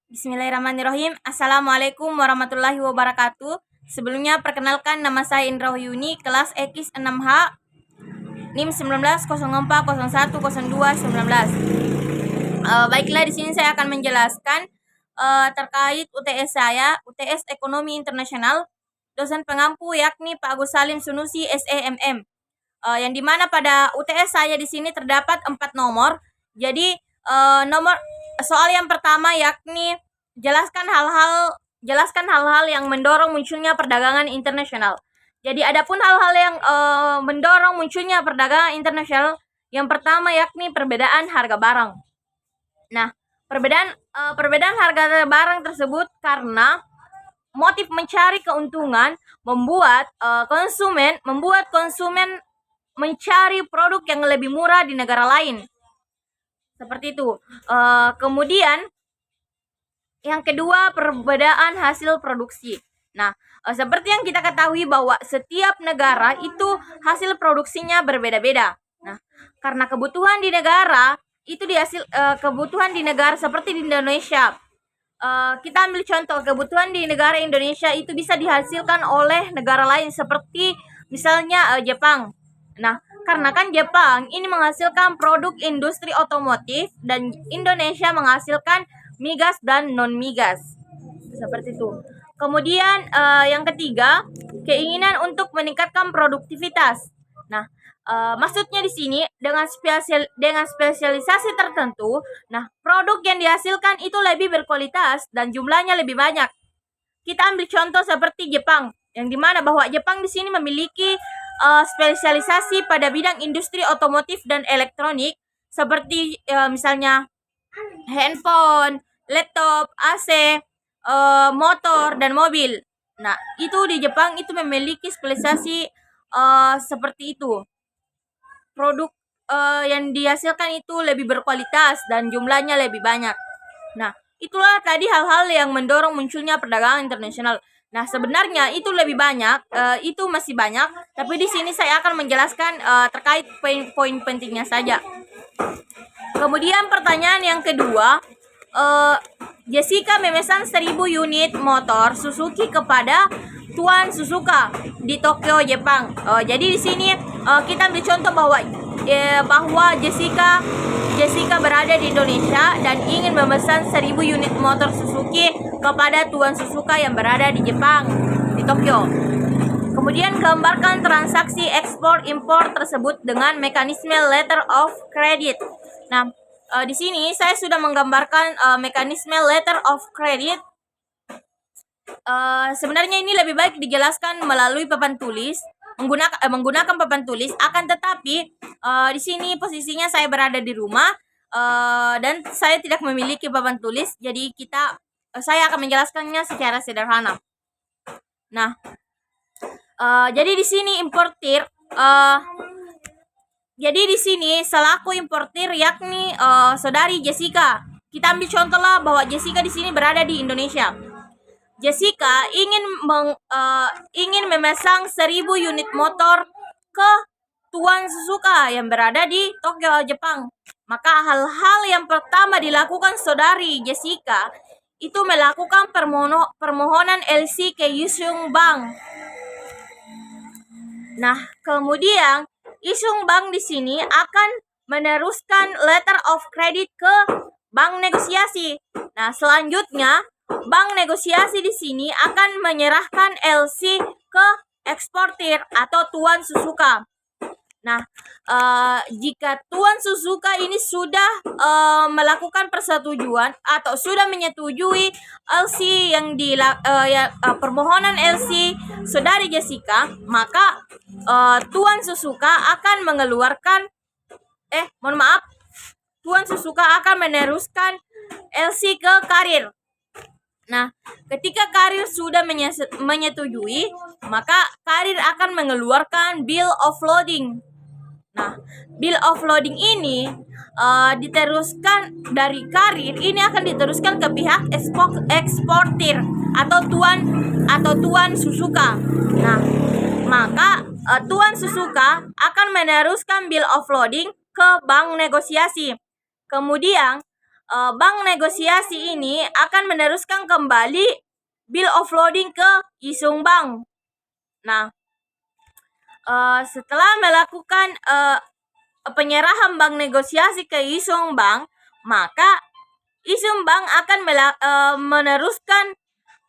Bismillahirrahmanirrahim. Assalamualaikum warahmatullahi wabarakatuh. Sebelumnya perkenalkan, nama saya Indra Wahyuni, kelas X6H, NIM 1904010219. Baiklah, di sini saya akan menjelaskan terkait UTS saya, UTS Ekonomi Internasional, dosen pengampu yakni Pak Agus Salim Sunusi SEMM. Yang dimana pada UTS saya di sini terdapat 4 nomor. Jadi nomor soal yang pertama yakni jelaskan hal-hal yang mendorong munculnya perdagangan internasional. Jadi adapun hal-hal yang mendorong munculnya perdagangan internasional, yang pertama yakni perbedaan harga barang. Nah, perbedaan harga barang tersebut karena motif mencari keuntungan membuat konsumen mencari produk yang lebih murah di negara lain. Seperti itu. Kemudian yang kedua, perbedaan hasil produksi. Nah, seperti yang kita ketahui bahwa setiap negara itu hasil produksinya berbeda-beda. Nah, karena kebutuhan di negara itu kebutuhan di negara seperti di Indonesia. Kita ambil contoh, kebutuhan di negara Indonesia itu bisa dihasilkan oleh negara lain seperti misalnya Jepang. Nah, karena kan Jepang ini menghasilkan produk industri otomotif dan Indonesia menghasilkan migas dan non-migas. Seperti itu. Kemudian yang ketiga, keinginan untuk meningkatkan produktivitas. Nah, maksudnya di sini dengan spesialisasi tertentu, nah produk yang dihasilkan itu lebih berkualitas dan jumlahnya lebih banyak. Kita ambil contoh seperti Jepang, yang dimana bahwa Jepang di sini memiliki spesialisasi pada bidang industri otomotif dan elektronik seperti misalnya handphone, laptop, AC, motor dan mobil. Nah, itu di Jepang itu memiliki spesialisasi seperti itu. Produk yang dihasilkan itu lebih berkualitas dan jumlahnya lebih banyak. Nah, itulah tadi hal-hal yang mendorong munculnya perdagangan internasional. Nah, sebenarnya itu lebih banyak, itu masih banyak, tapi di sini saya akan menjelaskan terkait poin-poin pentingnya saja. Kemudian pertanyaan yang kedua, Jessica memesan 1000 unit motor Suzuki kepada Tuan Suzuka di Tokyo, Jepang. Jadi di sini kita ambil contoh bahwa Jessica berada di Indonesia dan ingin memesan 1000 unit motor Suzuki kepada Tuan Suzuka yang berada di Jepang, di Tokyo. Kemudian gambarkan transaksi ekspor impor tersebut dengan mekanisme letter of credit. Nah, di sini saya sudah menggambarkan mekanisme letter of credit. Sebenarnya ini lebih baik dijelaskan melalui papan tulis, menggunakan papan tulis. Akan tetapi di sini posisinya saya berada di rumah dan saya tidak memiliki papan tulis, jadi saya akan menjelaskannya secara sederhana. Nah, jadi di sini jadi di sini selaku importir yakni saudari Jessica. Kita ambil contoh lah bahwa Jessica di sini berada di Indonesia. Jessica ingin memesan 1000 unit motor ke Tuan Suzuka yang berada di Tokyo, Jepang. Maka hal-hal yang pertama dilakukan saudari Jessica itu melakukan permohonan LC ke Yishun Bank. Nah, kemudian Yishun Bank di sini akan meneruskan letter of credit ke bank negosiasi. Nah, selanjutnya bank negosiasi di sini akan menyerahkan LC ke eksportir atau Tuan Suzuka. Nah, jika Tuan Suzuka ini sudah melakukan persetujuan atau sudah menyetujui LC permohonan LC saudari Jessica, maka Tuan Suzuka akan Tuan Suzuka akan meneruskan LC ke karir. Nah, ketika karir sudah menyetujui, maka karir akan mengeluarkan bill of loading. Nah, bill of loading ini diteruskan dari karir, ini akan diteruskan ke pihak eksportir atau Tuan Suzuka. Nah, maka Tuan Suzuka akan meneruskan bill of loading ke bank negosiasi. Kemudian bank negosiasi ini akan meneruskan kembali bill of loading ke Isung Bank. Nah, setelah melakukan penyerahan bank negosiasi ke Isung Bank, maka Isung Bank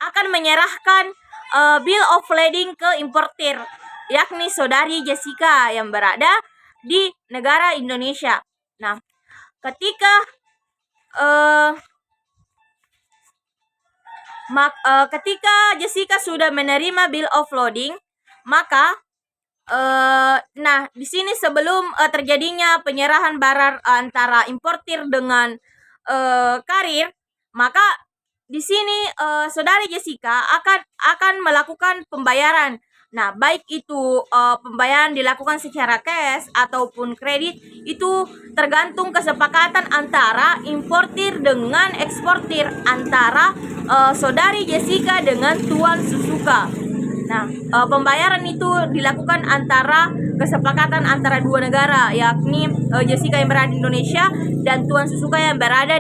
akan menyerahkan bill of lading ke importir, yakni saudari Jessica yang berada di negara Indonesia. Nah, ketika Jessica sudah menerima bill of loading, maka di sini sebelum terjadinya penyerahan barang antara importir dengan karir, maka di sini saudari Jessica akan melakukan pembayaran. Nah, baik itu pembayaran dilakukan secara cash ataupun kredit, itu tergantung kesepakatan antara importir dengan eksportir, antara saudari Jessica dengan Tuan Suzuka. Nah, pembayaran itu dilakukan antara kesepakatan antara dua negara, yakni Jessica yang berada di Indonesia dan Tuan Suzuka yang berada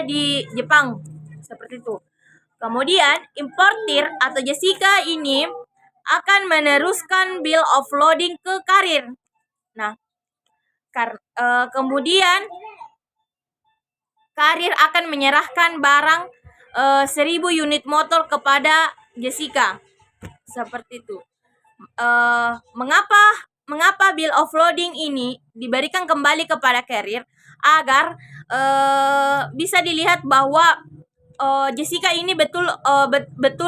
di Jepang, seperti itu. Kemudian importir atau Jessica ini akan meneruskan bill of loading ke karir. Nah, kemudian karir akan menyerahkan barang 1000 unit motor kepada Jessica, seperti itu. Mengapa bill of loading ini diberikan kembali kepada carrier? Agar bisa dilihat bahwa Jessica ini betul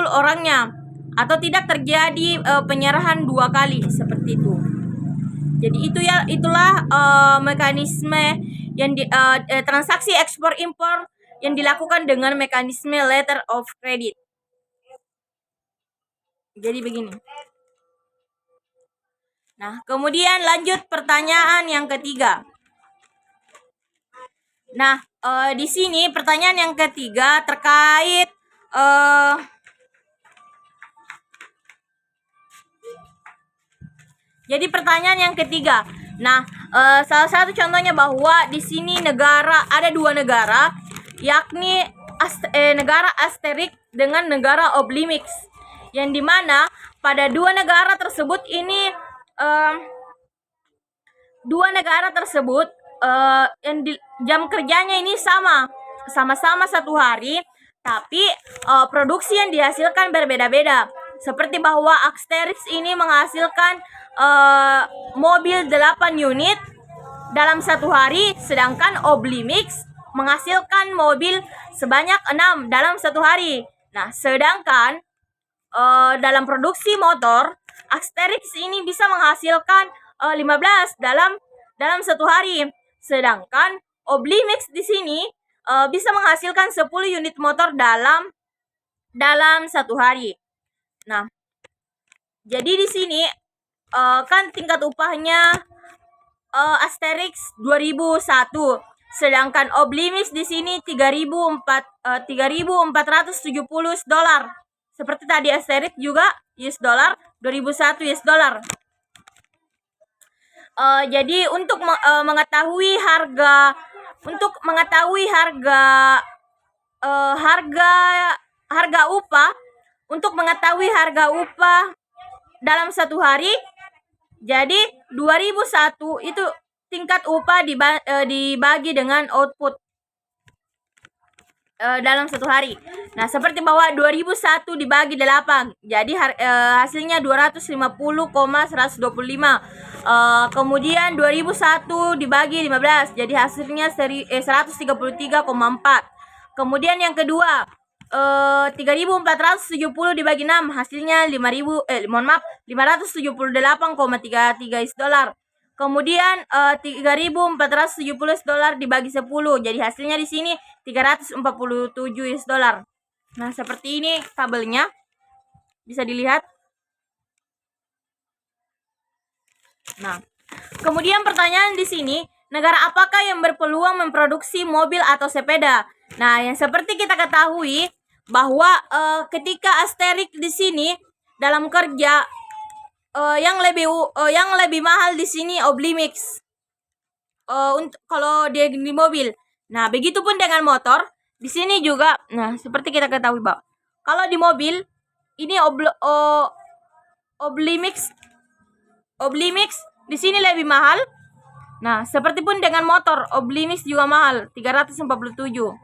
orangnya, atau tidak terjadi penyerahan dua kali, seperti itu. Jadi itulah mekanisme yang transaksi ekspor impor yang dilakukan dengan mekanisme letter of credit. Jadi begini. Nah, kemudian lanjut pertanyaan yang ketiga. Nah, di sini pertanyaan yang ketiga terkait jadi pertanyaan yang ketiga. Nah, salah satu contohnya bahwa di sini ada dua negara, yakni negara Asterix dengan negara Oblimix, yang dimana pada dua negara tersebut ini jam kerjanya ini sama-sama 1 hari, tapi produksi yang dihasilkan berbeda-beda. Seperti bahwa Asterix ini menghasilkan mobil 8 unit dalam 1 hari, sedangkan Oblimix menghasilkan mobil sebanyak 6 dalam 1 hari. Nah, sedangkan dalam produksi motor, Asterix ini bisa menghasilkan 15 dalam 1 hari, sedangkan Oblimix di sini bisa menghasilkan 10 unit motor dalam 1 hari. Nah, jadi di sini kan tingkat upahnya Asterix 2001, sedangkan Oblimix di sini 3.470 dolar. Seperti tadi Asterix juga US dollar, 2001 US dollar. Jadi untuk mengetahui harga upah dalam 1 hari, jadi 2001 itu tingkat upah dibagi dengan output dalam 1 hari. Nah, seperti bahwa 2001 dibagi 8, jadi hasilnya 250,125. Kemudian 2001 dibagi 15, jadi hasilnya 133,4. Kemudian yang kedua, 3.470 dibagi 6, hasilnya 578,33 dolar. Kemudian 3.470 dolar dibagi 10, jadi hasilnya di sini 347 dolar. Nah, seperti ini tabelnya, bisa dilihat. Nah, kemudian pertanyaan di sini, negara apakah yang berpeluang memproduksi mobil atau sepeda? Nah, yang seperti kita ketahui bahwa ketika Asterix di sini dalam kerja, yang lebih mahal di sini Oblimix kalau dia di mobil. Nah, begitupun dengan motor. Di sini juga, nah seperti kita ketahui bahwa kalau di mobil ini Oblimix di sini lebih mahal. Nah, seperti pun dengan motor, Oblimix juga mahal, 347.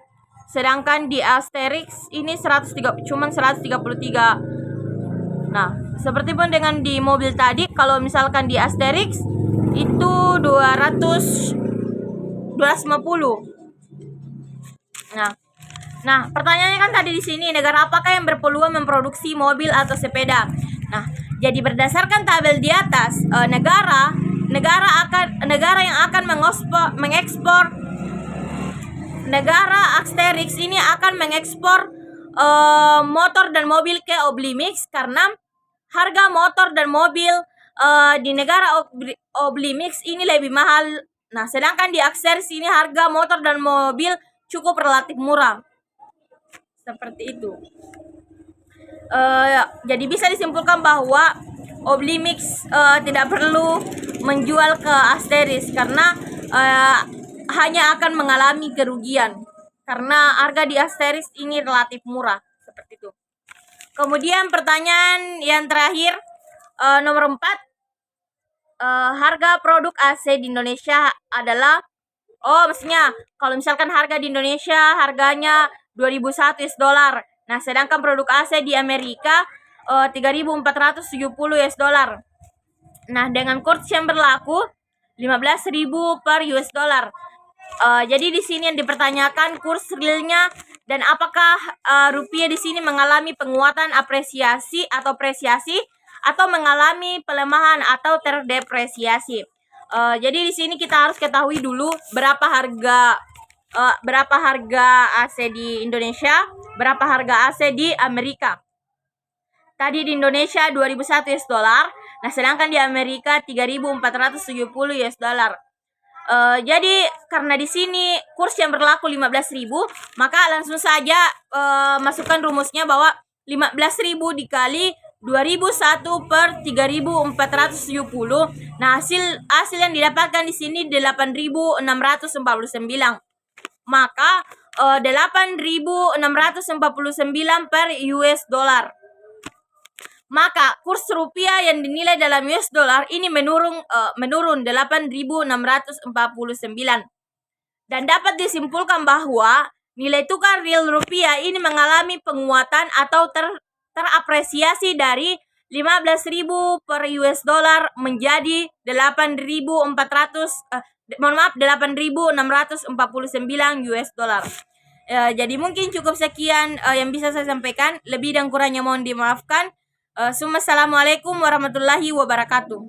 Sedangkan di Asterix ini 103, cuman 133. Nah, seperti pun dengan di mobil tadi, kalau misalkan di Asterix itu 250. Nah, pertanyaannya kan tadi di sini, negara apakah yang berpeluang memproduksi mobil atau sepeda? Nah, jadi berdasarkan tabel di atas, negara yang akan mengekspor negara Asterix ini akan mengekspor motor dan mobil ke Oblimix karena harga motor dan mobil di negara Oblimix ini lebih mahal. Nah, sedangkan di Asterix ini harga motor dan mobil cukup relatif murah. Seperti itu. Jadi bisa disimpulkan bahwa Oblimix tidak perlu menjual ke Asterix karena hanya akan mengalami kerugian karena harga di Asterix ini relatif murah. Seperti itu. Kemudian pertanyaan yang terakhir, nomor 4, harga produk AC di Indonesia adalah, maksudnya kalau misalkan harga di Indonesia harganya 2.100 US$. Nah, sedangkan produk AC di Amerika 3.470 US$. Nah, dengan kurs yang berlaku 15.000 per US$. Jadi di sini yang dipertanyakan kurs realnya dan apakah rupiah di sini mengalami penguatan apresiasi atau mengalami pelemahan atau terdepresiasi. Jadi di sini kita harus ketahui dulu berapa harga AC di Indonesia, berapa harga AC di Amerika. Tadi di Indonesia 2.100 US$, nah sedangkan di Amerika 3.470 US$. Jadi karena di sini kurs yang berlaku 15.000, maka langsung saja masukkan rumusnya bahwa 15.000 dikali 2.001 per 3.470. Nah, hasil yang didapatkan di sini 8.649. Maka 8.649 per US$. Maka kurs rupiah yang dinilai dalam US dollar ini menurun 8.649. Dan dapat disimpulkan bahwa nilai tukar real rupiah ini mengalami penguatan atau terapresiasi dari 15.000 per US dollar menjadi 8.649 US dollar. Jadi mungkin cukup sekian yang bisa saya sampaikan. Lebih dan kurangnya mohon dimaafkan. Assalamualaikum warahmatullahi wabarakatuh.